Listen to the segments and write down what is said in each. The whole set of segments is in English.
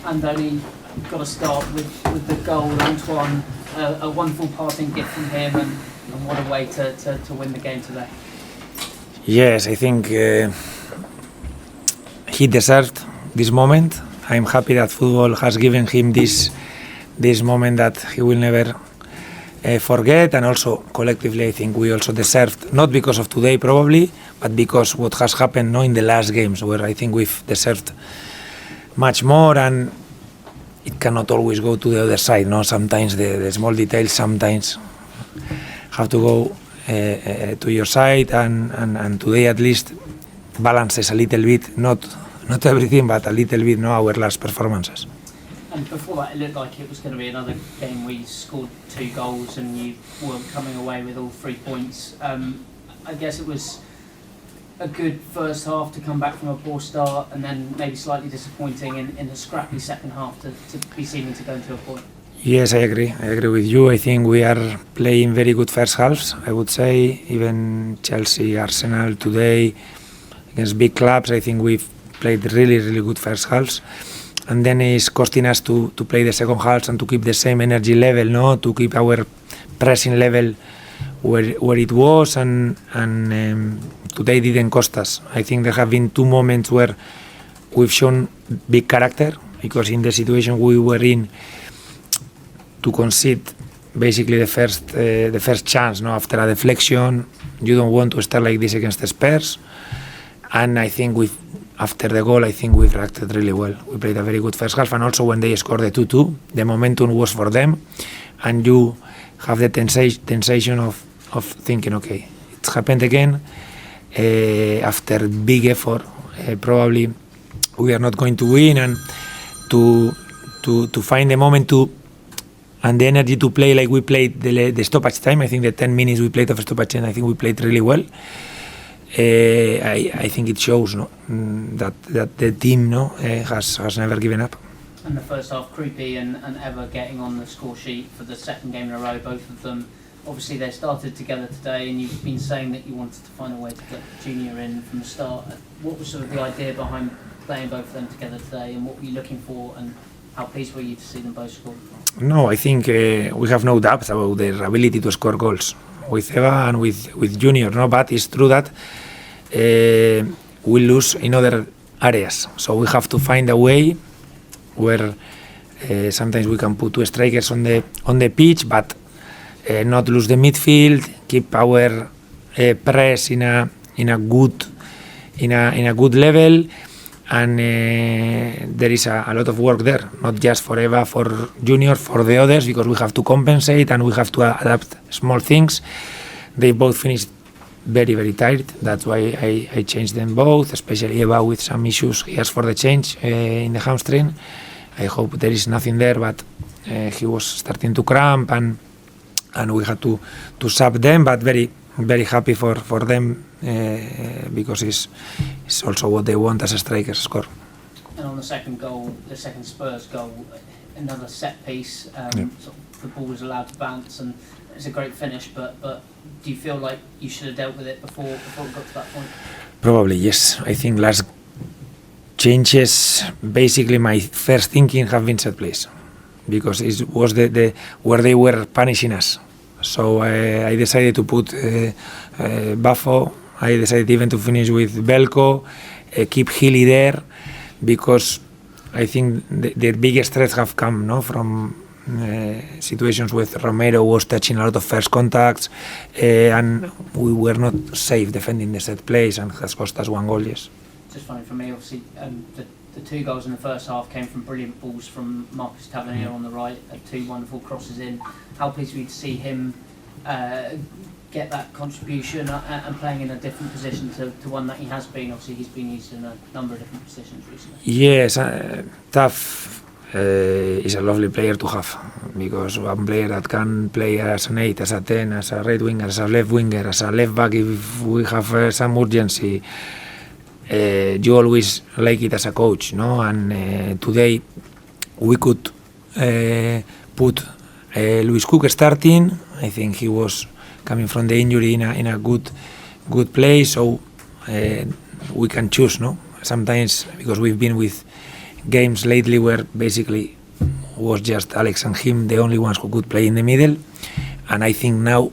Andoni, got to start with the goal. Antoine, a wonderful parting gift from him, and what a way to win the game today. Yes, I think he deserved this moment. I'm happy that football has given him this moment that he will never forget, and also collectively I think we also deserved, not because of today probably, but because what has happened in the last games, where I think we've deserved much more, and it cannot always go to the other side. Sometimes the small details sometimes have to go to your side, and today at least balances a little bit, not everything, but a little bit, our last performances. And before that, it looked like it was going to be another game where you scored 2 goals and you weren't coming away with all 3 points. I guess it was a good first half to come back from a poor start, and then maybe slightly disappointing in a scrappy second half to be seeming to go into a point. Yes, I agree with you. I think we are playing very good first halves, I would say. Even Chelsea, Arsenal today, against big clubs, I think we've played really, really good first halves. And then it's costing us to play the second halves and to keep the same energy level, to keep our pressing level where it was, and today didn't cost us. I think there have been 2 moments where we've shown big character, because in the situation we were in, to concede basically the first chance, after a deflection, you don't want to start like this against the Spurs. And I think after the goal, I think we've reacted really well. We played a very good first half, and also when they scored the 2-2, the momentum was for them, and you have the sensation of thinking, okay, it's happened again. After big effort, probably we are not going to win, and to find the moment and the energy to play like we played the stoppage time. I think the 10 minutes we played of stoppage time, I think we played really well. I think it shows that the team has never given up. And the first half, Creepy and Eva getting on the score sheet for the second game in a row, both of them. Obviously they started together today, and you've been saying that you wanted to find a way to get Junior in from the start. What was sort of the idea behind playing both of them together today, and what were you looking for, and how pleased were you to see them both score? No, I think we have no doubts about their ability to score goals with Eva and with Junior, but it's true that we lose in other areas, so we have to find a way where sometimes we can put 2 strikers on the pitch, but not lose the midfield, keep our press in a good level, and there is a lot of work there, not just for Eva, for Junior, for the others, because we have to compensate and we have to adapt small things. They both finished very, very tired. That's why I changed them both, especially Eva with some issues he has for the change in the hamstring. I hope there is nothing there, but he was starting to cramp, and we had to sub them, but very, very happy for them, because it's also what they want as a striker, score. And on the second goal, the second Spurs goal, another set piece, sort of the ball was allowed to bounce, and it's a great finish, but do you feel like you should have dealt with it before it got to that point? Probably, yes. I think last changes, basically my first thinking have been set plays, because it was the where they were punishing us. So I decided to put Buffo. I decided even to finish with Belko, keep Healy there, because I think the biggest threats have come from situations with Romero was touching a lot of first contacts, and we were not safe defending the set plays, and has cost us 1 goal, yes. Just funny for me, obviously, the 2 goals in the first half came from brilliant balls from Marcus Tavernier on the right, 2 wonderful crosses in. How pleased were you to see him get that contribution and playing in a different position to one that he has been? Obviously, he's been used in a number of different positions recently. Yes, Tav is a lovely player to have, because one player that can play as an 8, as a 10, as a right winger, as a left winger, as a left back if we have some urgency. You always like it as a coach, and today we could put Luis Cook starting. I think he was coming from the injury in a good place, so we can choose, sometimes, because we've been with games lately where basically was just Alex and him the only ones who could play in the middle, and I think now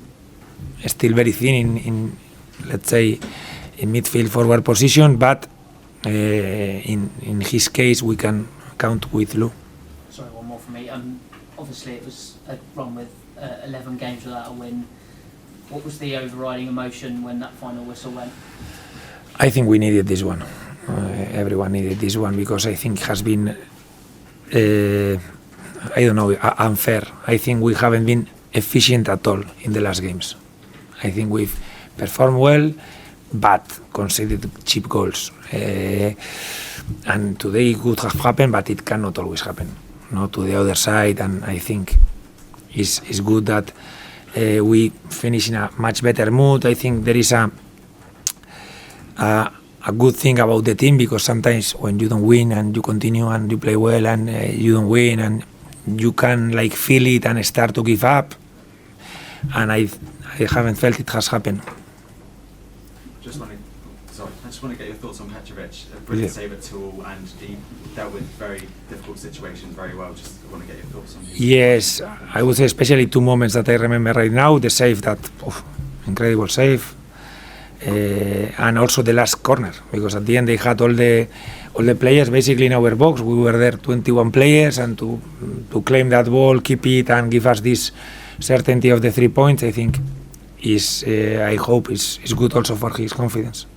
still very thin in let's say in midfield forward position, but in his case we can count with Lou. Sorry, one more from me. Obviously it was a run with 11 games without a win. What was the overriding emotion when that final whistle went? I think we needed this one. Everyone needed this one because I think it has been I don't know, unfair. I think we haven't been efficient at all in the last games. I think we've performed well, but conceded cheap goals. And today it could have happened, but it cannot always happen. Not to the other side, and I think it's good that we finish in a much better mood. I think there is a good thing about the team, because sometimes when you don't win and you continue and you play well and you don't win, and you can like feel it and start to give up, and I haven't felt it has happened. I just want to get your thoughts on Petrovic. A brilliant save at Tool, and he dealt with very difficult situations very well. Just want to get your thoughts on his. Yes, I would say especially two moments that I remember right now. The save, that incredible save, and also the last corner, because at the end they had all the players basically in our box. We were there 21 players, and to claim that ball, keep it, and give us this certainty of the 3 points, I think I hope is good also for his confidence.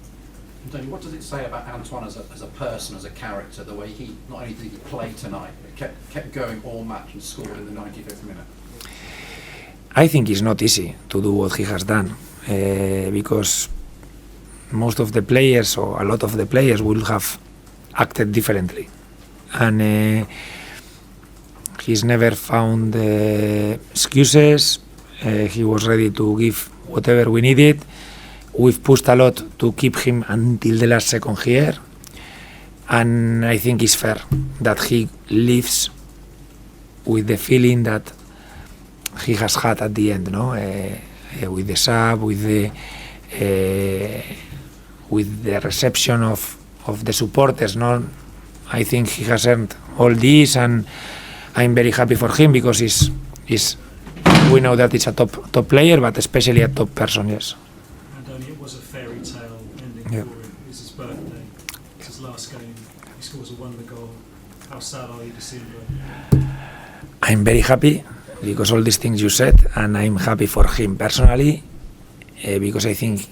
Andoni, what does it say about Antoine as a person, as a character, the way he not only did he play tonight, but kept going all match and scored in the 95th minute? I think it's not easy to do what he has done, because most of the players, or a lot of the players, will have acted differently, and he's never found excuses. He was ready to give whatever we needed. We've pushed a lot to keep him until the last second here, and I think it's fair that he leaves with the feeling that he has had at the end, no? With the sub, with the reception of the supporters, no? I think he has earned all this, and I'm very happy for him, because we know that it's a top player, but especially a top person. Yes. Andoni, it was a fairy tale ending for him. It was his birthday. It's his last game. He scores a wonder goal. How sad are you to see him go? I'm very happy, because all these things you said, and I'm happy for him personally, because I think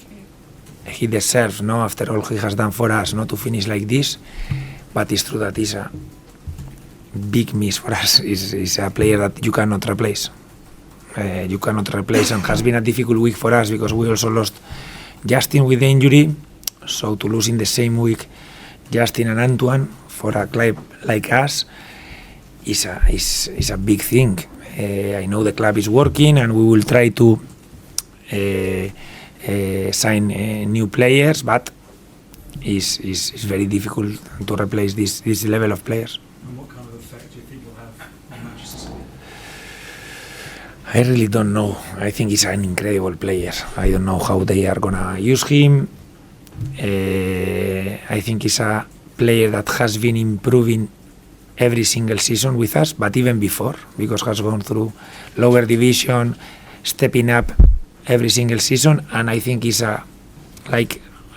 he deserves, no, after all he has done for us, not to finish like this. But it's true that he's a big miss for us. He's a player that you cannot replace. And has been a difficult week for us, because we also lost Justin with the injury. So to lose in the same week Justin and Antoine for a club like us is a big thing. I know the club is working, and we will try to sign new players, but it's very difficult to replace this level of players. And what kind of effect do you think will have on Manchester City? I really don't know. I think he's an incredible player. I don't know how they are gonna use him. I think he's a player that has been improving every single season with us, but even before, because has gone through lower division, stepping up every single season, and I think it's I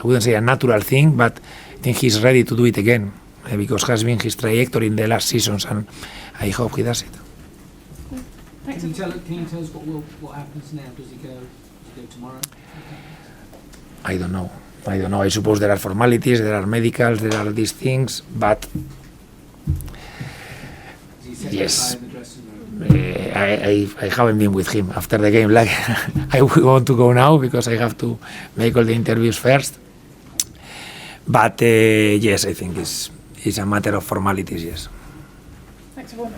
wouldn't say a natural thing, but I think he's ready to do it again, because has been his trajectory in the last seasons, and I hope he does it. Can you tell us what happens now? Does he go tomorrow? I don't know. I suppose there are formalities, there are medicals, there are these things, but yes, I haven't been with him after the game. Like I want to go now, because I have to make all the interviews first. But yes, I think it's a matter of formalities. Yes. Thanks everyone.